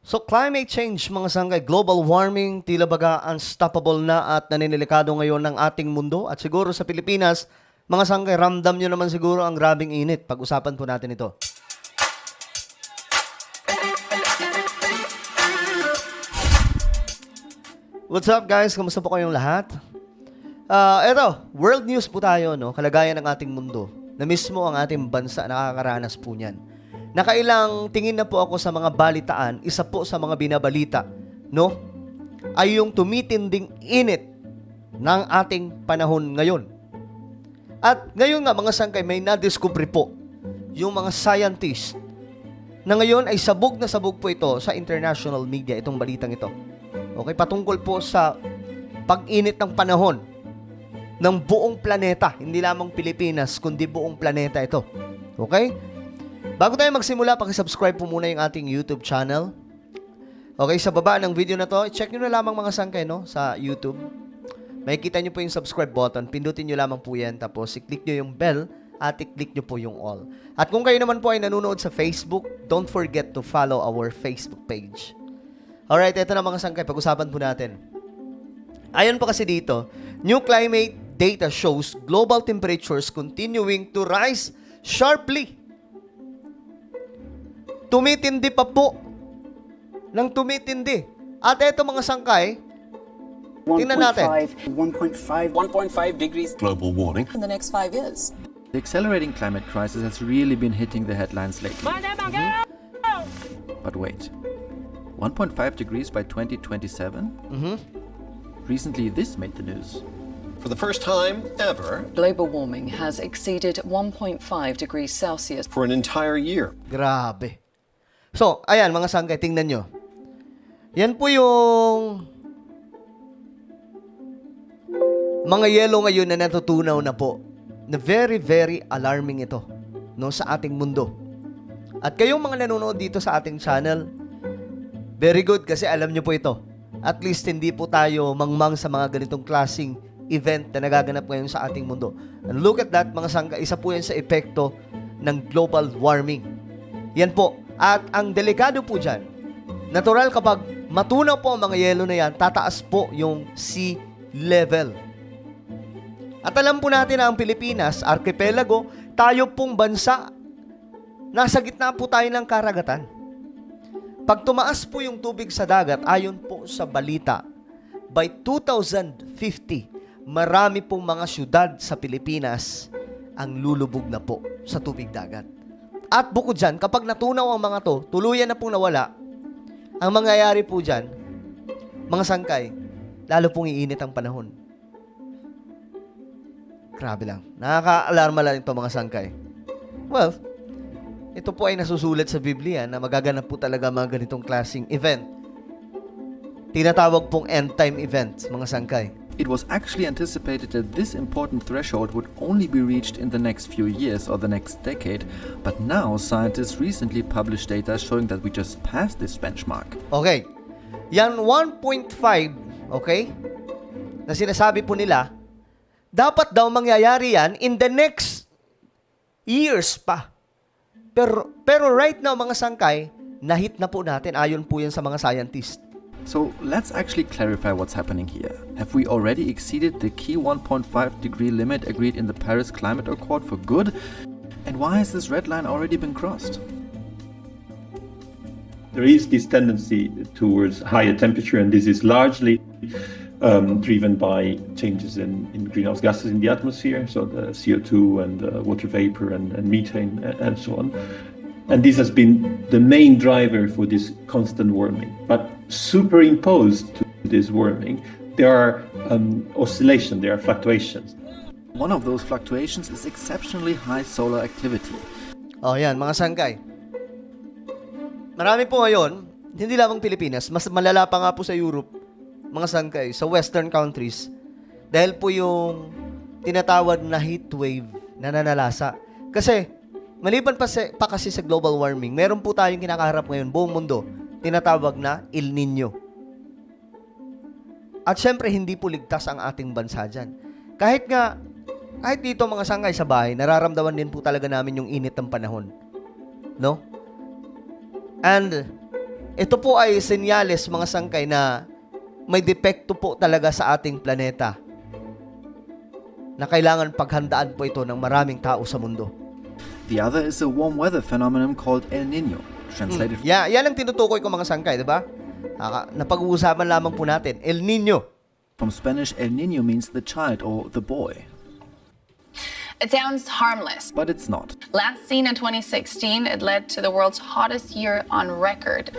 So climate change mga sanggay, global warming, tila baga unstoppable na at naninilikado ngayon ng ating mundo. At siguro sa Pilipinas, mga sanggay, ramdam nyo naman siguro ang grabing init. Pag-usapan po natin ito. What's up guys? Kamusta po kayong lahat? Eto, world news po tayo, no? Kalagayan ng ating mundo na mismo ang ating bansa nakakaranas po niyan. Nakailang tingin na po ako sa mga balitaan, isa po sa mga binabalita, no? Ay yung tumitinding init ng ating panahon ngayon. At ngayon nga mga sangkay, may nadiskubre po yung mga scientist na ngayon ay sabog na sabog po ito sa international media, itong balitang ito. Okay, patungkol po sa pag-init ng panahon ng buong planeta, hindi lamang Pilipinas, kundi buong planeta ito. Okay? Bago tayo magsimula, pakisubscribe po muna yung ating YouTube channel. Okay, sa baba ng video na to, check nyo na lamang mga sangkay, no, sa YouTube. Makikita nyo po yung subscribe button, pindutin nyo lamang po yan, tapos i-click nyo yung bell at i-click nyo po yung all. At kung kayo naman po ay nanonood sa Facebook, don't forget to follow our Facebook page. Alright, ito na mga sangkay, pag-usapan po natin. Ayon po kasi dito, new climate data shows global temperatures continuing to rise sharply. Tumitindi pa po ng tumitindi. At ito mga sangkay, tingnan natin. 1.5 degrees global warming. in the next 5 years. The accelerating climate crisis has really been hitting the headlines lately. But wait, 1.5 degrees by 2027? Recently, this made the news. For the first time ever, Global warming has exceeded 1.5 degrees Celsius. for an entire year. Grabe. So, ayan mga sangkay, tingnan nyo. Yan po yung mga yelo ngayon na natutunaw na po. Na very, very alarming ito, no, sa ating mundo. At kayong mga nanonood dito sa ating channel, very good kasi alam nyo po ito. At least hindi po tayo mangmang sa mga ganitong klaseng event na nagaganap ngayon sa ating mundo. And look at that mga sangkay, isa po yan sa epekto ng global warming. Yan po. At ang delikado po dyan, natural kapag matunaw po ang mga yelo na yan, tataas po yung sea level. At alam po natin na ang Pilipinas, archipelago, tayo pong bansa, nasa gitna po tayo ng karagatan. Pag tumaas po yung tubig sa dagat, ayon po sa balita, by 2050, marami pong mga syudad sa Pilipinas ang lulubog na po sa tubig dagat. At bukod dyan, kapag natunaw ang mga to, tuluyan na pong nawala, ang mangyayari po dyan, mga sangkay, lalo pong iinit ang panahon. Grabe lang. Nakaka-alarma lang ito mga sangkay. Well, ito po ay nasusulat sa Biblia na magaganap po talaga mga ganitong klaseng event. Tinatawag pong end-time events, mga sangkay. It was actually anticipated that this important threshold would only be reached in the next few years or the next decade, but now scientists recently published data showing that we just passed this benchmark. Okay. Yan 1.5, okay, na sinasabi po nila, dapat daw mangyayari yan in the next years pa. Pero right now, mga sangkay, nahit na po natin. Ayon po yan sa mga scientist. So let's actually clarify what's happening here. Have we already exceeded the key 1.5 degree limit agreed in the Paris Climate Accord for good? And why has this red line already been crossed? There is this tendency towards higher temperature, and this is largely driven by changes in greenhouse gases in the atmosphere, so the CO2 and water vapor and methane and so on. And this has been the main driver for this constant warming. But superimposed to this warming, there are oscillations, there are fluctuations. One of those fluctuations is exceptionally high solar activity. Oh, yan, mga sangkay. Marami po ngayon, hindi lamang Pilipinas, mas malala pa nga po sa Europe, mga sangkay, sa western countries, dahil po yung tinatawag na heat wave na nanalasa. Kasi, maliban pa kasi sa global warming, meron po tayong kinakaharap ngayon, buong mundo, tinatawag na El Nino. At syempre, hindi po ligtas ang ating bansa dyan. Kahit dito mga sangkay sa bahay, nararamdaman din po talaga namin yung init ng panahon. No? And ito po ay senyales, mga sangkay, na may depekto po talaga sa ating planeta na kailangan paghandaan po ito ng maraming tao sa mundo. The other is a warm weather phenomenon called El Nino, translated Yan ang tinutukoy ko, mga sangkay, di ba? Napag-uusapan lamang po natin, El Nino. from Spanish. El Nino means the child or the boy, It sounds harmless. but it's not. Last seen in 2016, it led to the world's hottest year on record.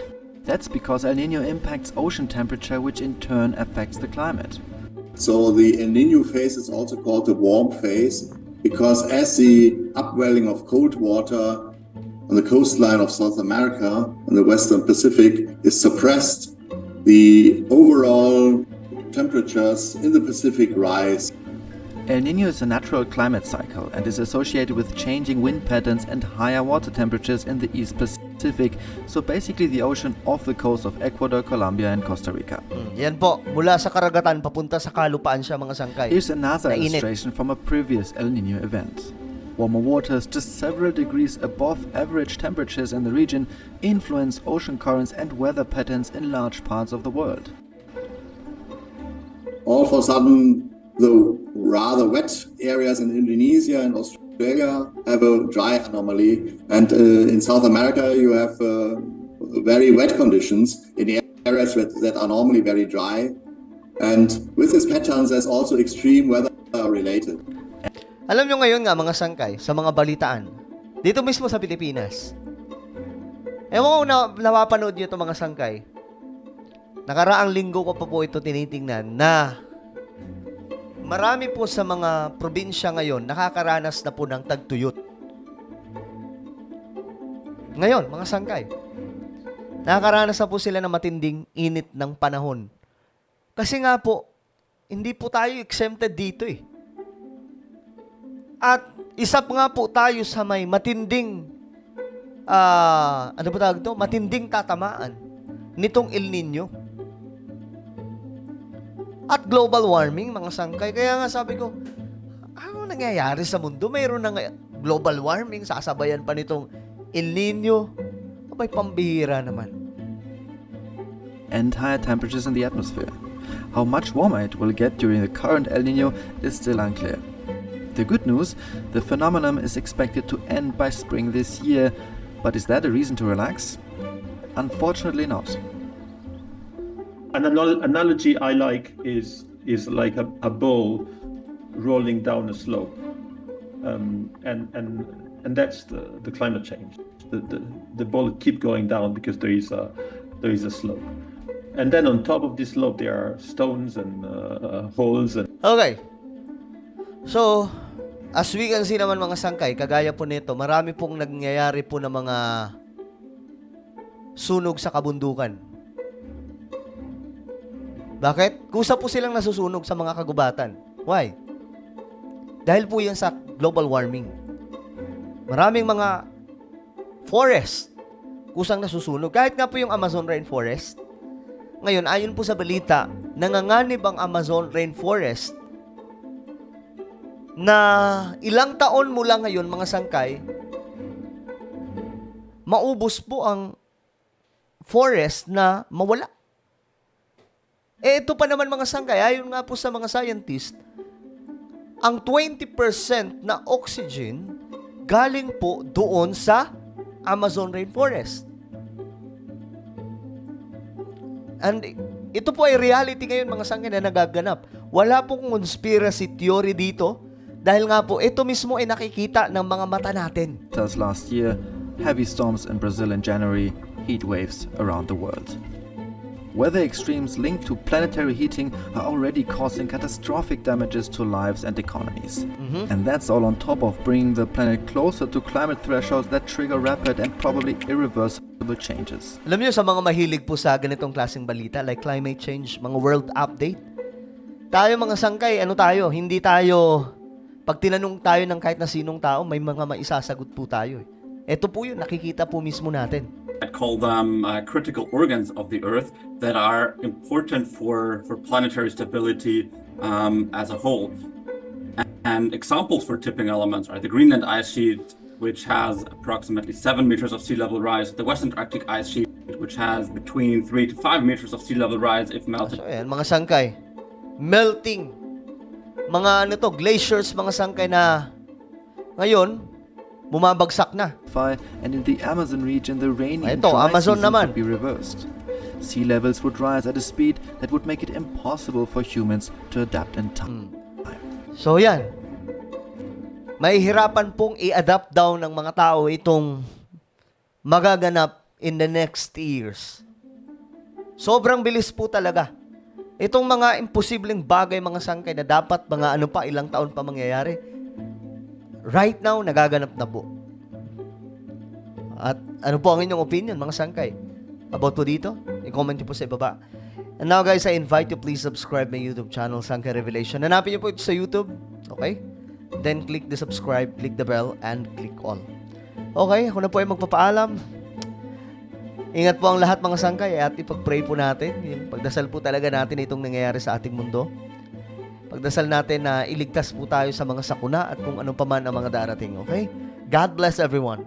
That's because El Nino impacts ocean temperature, which in turn affects the climate. So the El Nino phase is also called the warm phase because as the upwelling of cold water on the coastline of South America and the Western Pacific is suppressed, the overall temperatures in the Pacific rise. El Nino is a natural climate cycle and is associated with changing wind patterns and higher water temperatures in the East Pacific, so basically the ocean off the coast of Ecuador, Colombia, and Costa Rica. Yan po, mula sa karagatan papunta sa kalupaan siya, mga sangkay. Here's another Nainit. illustration from a previous El Nino event. Warmer waters just several degrees above average temperatures in the region influence ocean currents and weather patterns in large parts of the world. All of a sudden, the rather wet areas in Indonesia and Australia have a dry anomaly, and in South America you have very wet conditions in the areas that are normally very dry. And with these patterns, there's also extreme weather related. Alam nyo ngayon nga, mga sangkay, sa mga balitaan, dito mismo sa Pilipinas, ewan ko na napapanood nyo ito, mga sangkay, nakaraang linggo ko pa po ito tinitingnan na marami po sa mga probinsya ngayon nakakaranas na po ng tagtuyot. Ngayon, mga sangkay, nakakaranas na po sila ng matinding init ng panahon. Kasi nga po, hindi po tayo exempted dito eh. At isa nga po tayo sa may matinding, ano ba tawag ito? Matinding tatamaan nitong El Nino. At global warming, mga sangkay. Kaya nga sabi ko, ano nangyayari sa mundo? Mayroon na global warming, sasabayan pa nitong El Nino. Abay, pambihira naman. And higher temperatures in the atmosphere. How much warmer it will get during the current El Nino is still unclear. The good news, the phenomenon is expected to end by spring this year, but is that a reason to relax? Unfortunately not. An analogy I like is like a ball rolling down a slope, and that's the climate change. The ball keep going down because there is a slope, and then on top of this slope there are stones and holes and. Okay. So, as we can see naman, mga sangkay, kagaya po nito, marami pong nangyayari po ng mga sunog sa kabundukan. Bakit? Kusa po silang nasusunog sa mga kagubatan. Why? Dahil po yan sa global warming. Maraming mga forest kusang nasusunog. Kahit nga po yung Amazon rainforest. Ngayon, ayon po sa balita, nanganganib ang Amazon rainforest na ilang taon mula ngayon, mga sangkay, maubos po ang forest na mawala. Ito pa naman, mga sangkay, ayon nga po sa mga scientist, ang 20% na oxygen galing po doon sa Amazon rainforest. And ito po ay reality ngayon, mga sangkay, na nagaganap. Wala pong conspiracy theory dito dahil nga po ito mismo ay nakikita ng mga mata natin. As last year, heavy storms in Brazil in January, heat waves around the world. Weather extremes linked to planetary heating are already causing catastrophic damages to lives and economies. And that's all on top of bringing the planet closer to climate thresholds that trigger rapid and probably irreversible changes. Alam niyo, sa mga mahilig po sa ganitong klaseng balita like climate change, mga world update, tayo mga sangkay, hindi tayo, pag tinanong tayo ng kahit na sinong tao, may mga maisasagot po tayo. Ito po yun, nakikita po mismo natin. I call them critical organs of the Earth that are important for planetary stability as a whole. And examples for tipping elements are the Greenland ice sheet, which has approximately 7 meters of sea level rise, the West Antarctic ice sheet, which has between 3 to 5 meters of sea level rise if melted. So, ayan, mga sangkay. Melting. Mga ano to, glaciers, mga sangkay na ngayon, bumabagsak na. And in the Amazon region, the rainy and Ito, dry Amazon season naman. could be reversed. Sea levels would rise at a speed that would make it impossible for humans to adapt in time. So, yan. Mahihirapan pong i-adapt daw ng mga tao itong magaganap in the next years. Sobrang bilis po talaga. Itong mga imposibleng bagay, mga sangkay na dapat mga ano pa, ilang taon pa mangyayari, right now, nagaganap na po. At ano po ang inyong opinion, mga sangkay? About po dito? I-comment niyo po sa ibaba. And now guys, I invite you please subscribe my YouTube channel, Sangkay Revelation. Hanapin niyo po ito sa YouTube. Okay? Then click the subscribe, click the bell, and click all. Okay, ako na po ay magpapaalam. Ingat po ang lahat mga sangkay at ipag-pray po natin. Yung pagdasal po talaga natin itong nangyayari sa ating mundo. Pagdasal natin na iligtas po tayo sa mga sakuna at kung ano pa man ang mga darating. Okay? God bless everyone.